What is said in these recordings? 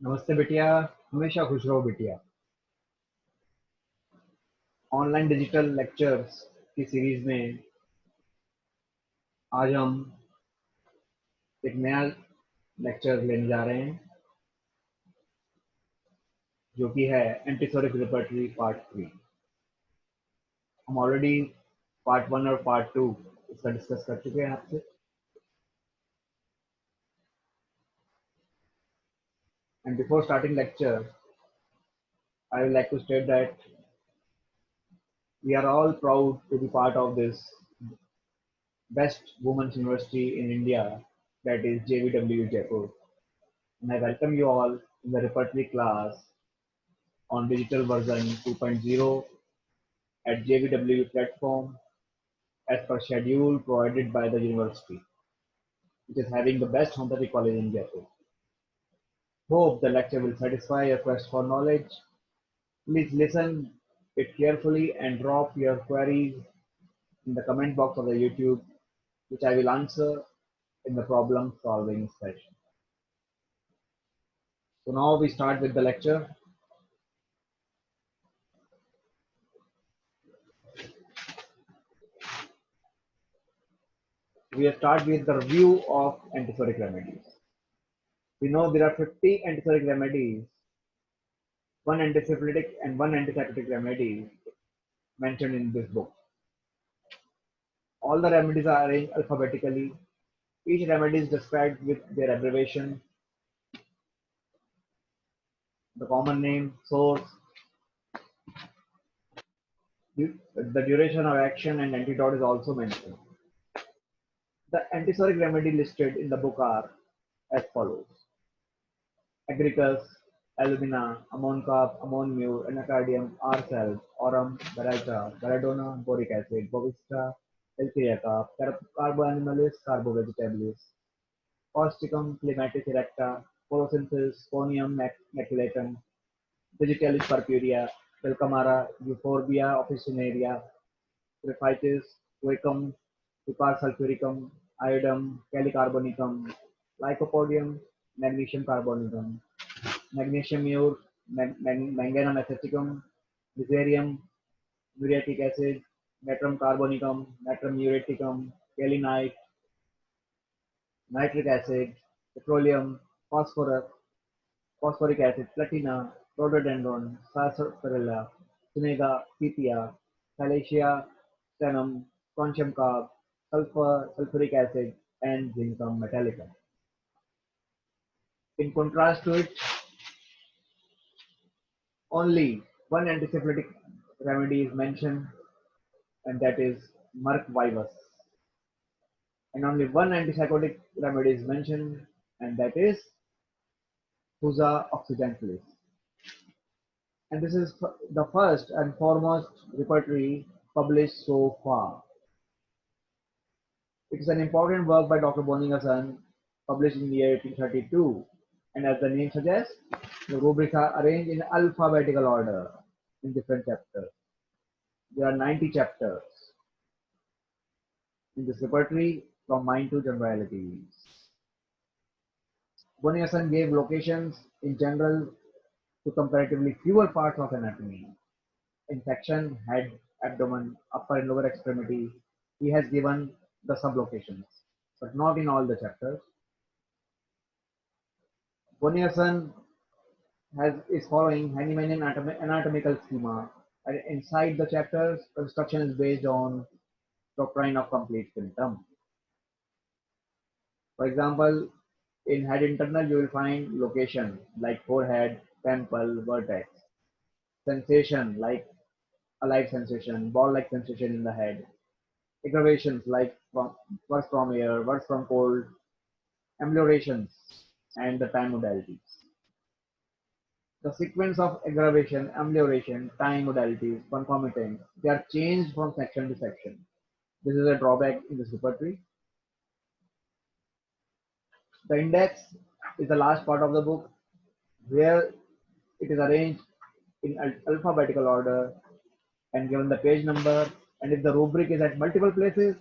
नमस्ते बिटिया। हमेशा खुश रहो बिटिया। ऑनलाइन डिजिटल लेक्चर्स की सीरीज में आज हम एक नया लेक्चर लेने जा रहे हैं जो कि है एंटीथोरिक रिपर्टरी पार्ट 3। हम ऑलरेडी पार्ट 1 और पार्ट 2 इसका डिस्कस कर चुके हैं आपसे। And before starting lecture I would like to state that we are all proud to be part of this best women's university in India, that is JVW Jaipur. And I welcome you all in the repertory class on digital version 2.0 at JVW platform as per schedule provided by the university, which is having the best homeopathy college in Jaipur. Hope the lecture will satisfy your quest for knowledge. Please listen it carefully and drop your queries in the comment box of the YouTube, which I will answer in the problem solving session. So now we start with the lecture. We start with the review of antibiotic remedies. We know there are 50 antibiotic remedies, one antisyphilitic and one antipsychotic remedy mentioned in this book. All the remedies are arranged alphabetically. Each remedy is described with their abbreviation, the common name, source, the duration of action, and antidote is also mentioned. The antipsychotic remedy listed in the book are as follows: Agricus, Alumina, Ammon-Carb, Ammon-Mure, Anacardium, R-Cells, Aurum, Beralta, Belladonna, boric acid, Bovista, Eltheriaca, Carboanimalis, Carbovegetabilis, Causticum, Clematis erecta, Photosynthesis, Conium maculatum, Digitalis purpurea, Velcamara, Euphorbia officinaria, Triphytis, Quicum, Pipar sulfuricum, Iodum, Calicarbonicum, Lycopodium, Magnesium carbonicum, Magnesium mure, Manganum aceticum, Lizarium, muriatic acid, Natrum carbonicum, Natrum muriaticum, Kaolinite, nitric acid, petroleum, phosphorus, phosphoric acid, platina, rhododendron, sarsaparilla, Sunega, sepia, Salacia, sternum, strontium carb, sulfur, sulfuric acid, and zincum metallicum. In contrast to it, only one antisyphilitic remedy is mentioned, and that is Merck Vivus. And only one antipsychotic remedy is mentioned, and that is Fusa occidentalis. And this is the first and foremost repertory published so far. It is an important work by Dr. Boninga Son, published in the year 1832. And as the name suggests, the rubrics are arranged in alphabetical order in different chapters. There are 90 chapters in this repertory from mind to generalities. Boninga Son gave locations in general to comparatively fewer parts of anatomy. In section, head, abdomen, upper and lower extremity, he has given the sublocations, but not in all the chapters. Boninga Son is following Hahnemannian anatomical schema, and inside the chapters, construction is based on doctrine of complete symptom. For example, in head internal, you will find location like forehead, temple, vertex. Sensation like a light sensation, ball-like sensation in the head. Aggravations like worse from air, worse from cold, ameliorations, and the time modalities. The sequence of aggravation, amelioration, time modalities, concomitant, they are changed from section to section. This is a drawback in this repertory. The index is the last part of the book where it is arranged in alphabetical order and given the page number, and if the rubric is at multiple places,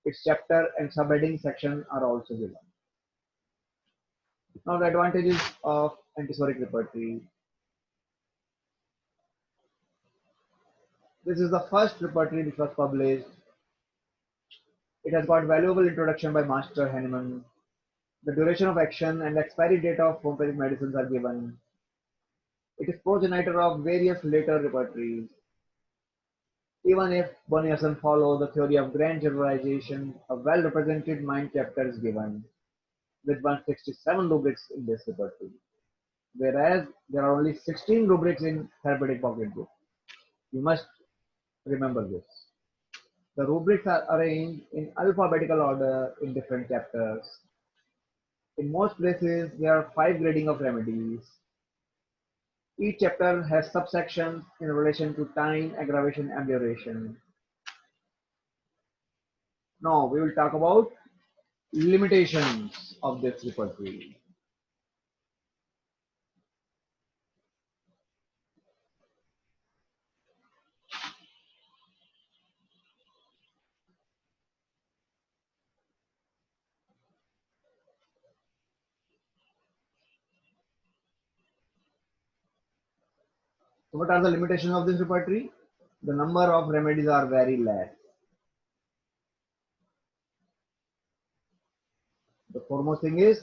its chapter and subheading section are also given. Now the advantages of antipsoric repertory. This is the first repertory which was published. It has got valuable introduction by Master Hahnemann. The duration of action and the expiry date of homeopathic medicines are given. It is progenitor of various later repertories. Even if Bonnierson follows the theory of grand generalization, a well-represented mind chapter is given, with 167 rubrics in this repertory, whereas there are only 16 rubrics in therapeutic pocketbook. You must remember this. The rubrics are arranged in alphabetical order in different chapters. In most places, there are 5 grading of remedies. Each chapter has subsections in relation to time, aggravation, amelioration. Now we will talk about limitations of this repertory. So what are the limitations of this repertory? The number of remedies are very less. The foremost thing is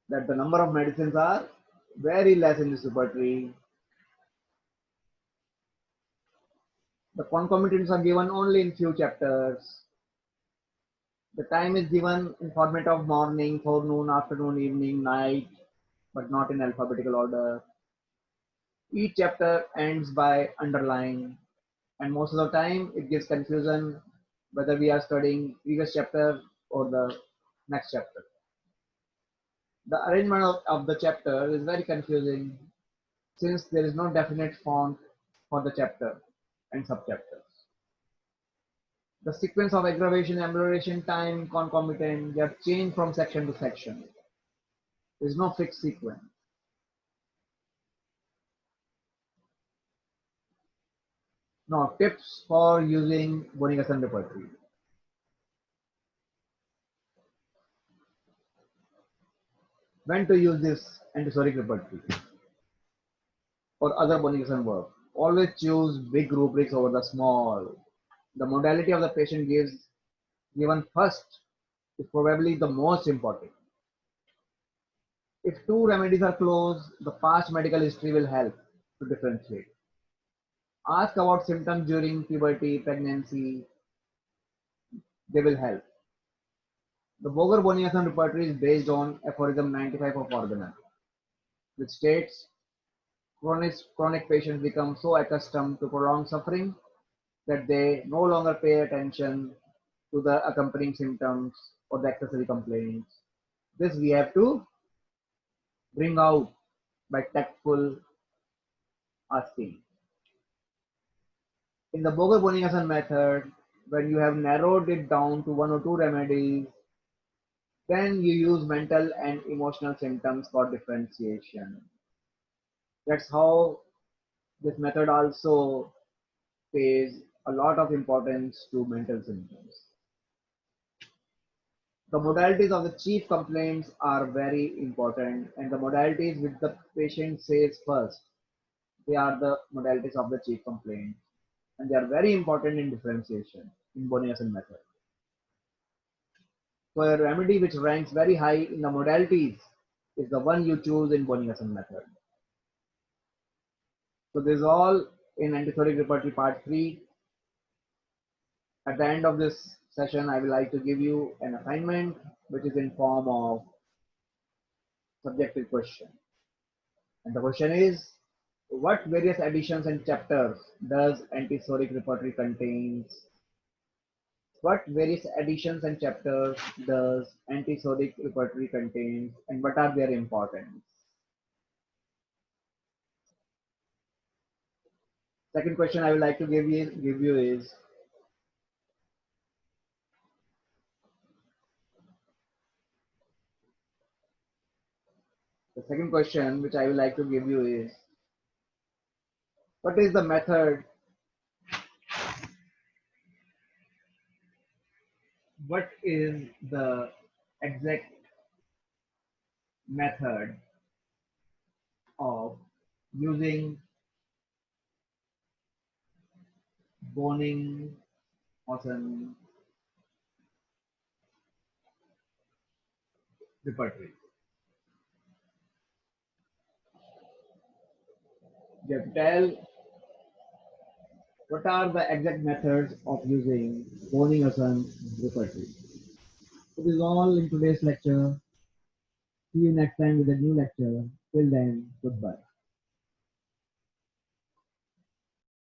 that the number of medicines are very less in this repertory. The concomitants are given only in few chapters. The time is given in format of morning, forenoon, afternoon, evening, night, but not in alphabetical order. Each chapter ends by underline, and most of the time it gives confusion whether we are studying previous chapter or the next chapter. The arrangement of the chapter is very confusing since there is no definite font for the chapter and subchapters. The sequence of aggravation, amelioration, time, concomitant, they are changed from section to section. There is no fixed sequence. Now, tips for using Bonigasan repertory. When to use this antipsoric repertory or other Bonigasan work. Always choose big rubrics over the small. The modality of the patient given first is probably the most important. If two remedies are close, the past medical history will help to differentiate. Ask about symptoms during puberty, pregnancy, they will help. The Boger Boniasan repertory is based on aphorism 95 of Organon, which states chronic patients become so accustomed to prolonged suffering that they no longer pay attention to the accompanying symptoms or the accessory complaints. This we have to bring out by tactful asking. In the Boger Boniasan method, when you have narrowed it down to one or two remedies, then you use mental and emotional symptoms for differentiation. That's how this method also pays a lot of importance to mental symptoms. The modalities of the chief complaints are very important, and the modalities which the patient says first, they are the modalities of the chief complaint, and they are very important in differentiation in Boniasan method. So a remedy which ranks very high in the modalities is the one you choose in Boniasan method. So this is all in antipsoric repertory part 3. At the end of this session, I would like to give you an assignment which is in form of subjective question. And the question is, what various editions and chapters does antipsoric repertory contains? What various editions and chapters does antipsoric repertory contains, and what are their importance? Second question I would like to give you is, the second question which I would like to give you is, what is the method what is the exact method of using Boning Awesome repertory? You have to tell what are the exact methods of using Boning Awesome repertory. So this is all in today's lecture. See you next time with a new lecture. Till then, goodbye.